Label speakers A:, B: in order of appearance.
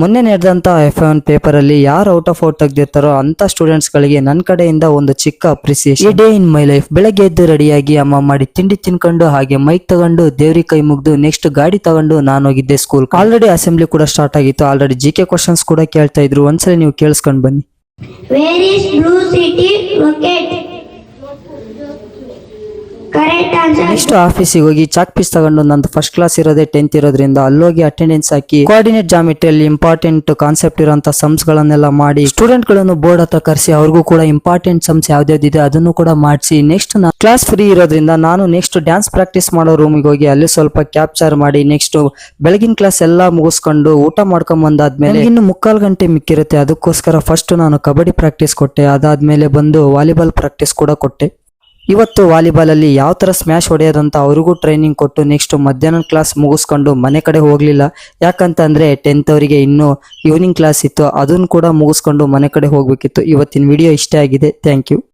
A: ಮೊನ್ನೆ ನಡೆದಂತ F1 paper ಅಲ್ಲಿ ಯಾರು ಔಟ್ ಆಫ್ ಔಟ್ ತೆಗೆದಿರ್ತಾರೋ ಅಂತ ಸ್ಟೂಡೆಂಟ್ಸ್ ಗಳಿಗೆ ನನ್ನ ಕಡೆಯಿಂದ ಒಂದು ಚಿಕ್ಕ ಅಪ್ರಿಸಿಯೇಷನ್. ಈ ಡೇ ಇನ್ ಮೈ ಲೈಫ್. ಬೆಳಗ್ಗೆ ಎದ್ದು ರೆಡಿಯಾಗಿ ಅಮ್ಮ ಮಾಡಿ ತಿಂಡಿ ತಿನ್ಕೊಂಡು ಹಾಗೆ ಮೈಕ್ ತಗೊಂಡು ದೇವ್ರಿಗೆ ಕೈ ಮುಗ್ದು ನೆಕ್ಸ್ಟ್ ಗಾಡಿ ತಗೊಂಡು ನಾನು ಹೋಗಿದ್ದೆ ಸ್ಕೂಲ್. ಆಲ್ರೆಡಿ ಅಸೆಂಬ್ಲಿ ಕೂಡ ಸ್ಟಾರ್ಟ್ ಆಗಿತ್ತು. ಆಲ್ರೆಡಿ GK ಕ್ವಶನ್ಸ್ ಕೂಡ ಕೇಳ್ತಾ ಇದ್ರು. ಒಂದ್ಸಲ ನೀವು ಕೇಳಿಸ್ಕೊಂಡು ಬನ್ನಿ.
B: Where is Blue City located? Correct answer.
A: Next ಆಫೀಸಿಗೆ ಹೋಗಿ ಚಾಕ್ ಪೀಸ್ ತಗೊಂಡು ನಂದು ಫಸ್ಟ್ ಕ್ಲಾಸ್ ಇರೋದೇ 10th ಇರೋದ್ರಿಂದ ಅಲ್ಲೋಗಿ ಅಟೆಂಡೆನ್ಸ್ ಹಾಕಿ ಕೋಆರ್ಡಿನೇಟ್ ಜಾಮಿಟ್ರಿಯಲ್ಲಿ ಇಂಪಾರ್ಟೆಂಟ್ ಕಾನ್ಸೆಪ್ಟ್ ಇರುವಂತ ಸಮ್ಸ್ ಗಳನ್ನೆಲ್ಲ ಮಾಡಿ ಸ್ಟೂಡೆಂಟ್ ಗಳನ್ನು ಬೋರ್ಡ್ ಹತ್ರ ಕರೆಸಿ ಅವ್ರಿಗೂ ಕೂಡ ಇಂಪಾರ್ಟೆಂಟ್ ಸಮ್ಸ್ ಯಾವ್ದಾವ್ದಿದೆ ಅದನ್ನು ಕೂಡ ಮಾಡಿಸಿ ನೆಕ್ಸ್ಟ್ ಕ್ಲಾಸ್ ಫ್ರೀ ಇರೋದ್ರಿಂದ ನಾನು ನೆಕ್ಸ್ಟ್ ಡ್ಯಾನ್ಸ್ ಪ್ರಾಕ್ಟೀಸ್ ಮಾಡೋ ರೂಮಿಗೆ ಹೋಗಿ ಅಲ್ಲಿ ಸ್ವಲ್ಪ ಕ್ಯಾಪ್ಚರ್ ಮಾಡಿ ನೆಕ್ಸ್ಟ್ ಬೆಳಗಿನ ಕ್ಲಾಸ್ ಎಲ್ಲ ಮುಗಿಸ್ಕೊಂಡು ಊಟ ಮಾಡ್ಕೊಂಡ್ ಬಂದಾದ್ಮೇಲೆ ಇನ್ನು 3/4 ಗಂಟೆ ಮಿಕ್ಕಿರುತ್ತೆ. ಅದಕ್ಕೋಸ್ಕರ ಫಸ್ಟ್ ನಾನು ಕಬಡ್ಡಿ ಪ್ರಾಕ್ಟೀಸ್ ಕೊಟ್ಟೆ. ಅದಾದ್ಮೇಲೆ ಬಂದು ವಾಲಿಬಾಲ್ ಪ್ರಾಕ್ಟೀಸ್ ಕೂಡ ಕೊಟ್ಟೆ. ಇವತ್ತು ವಾಲಿಬಾಲ್ ಅಲ್ಲಿ ಯಾವ ತರ ಸ್ಮ್ಯಾಶ್ ಹೊಡೆಯೋದಂತ ಅವ್ರಿಗೂ ಟ್ರೈನಿಂಗ್ ಕೊಟ್ಟು ನೆಕ್ಸ್ಟ್ ಮಧ್ಯಾಹ್ನ ಕ್ಲಾಸ್ ಮುಗಿಸ್ಕೊಂಡು ಮನೆ ಕಡೆ ಹೋಗ್ಲಿಲ್ಲ. ಯಾಕಂತಂದ್ರೆ 10th ಅವರಿಗೆ ಇನ್ನು ಈವ್ನಿಂಗ್ ಕ್ಲಾಸ್ ಇತ್ತು. ಅದನ್ನು ಕೂಡ ಮುಗಿಸ್ಕೊಂಡು ಮನೆ ಕಡೆ ಹೋಗ್ಬೇಕಿತ್ತು. ಇವತ್ತಿನ ವಿಡಿಯೋ ಇಷ್ಟ ಆಗಿದೆ. Thank you.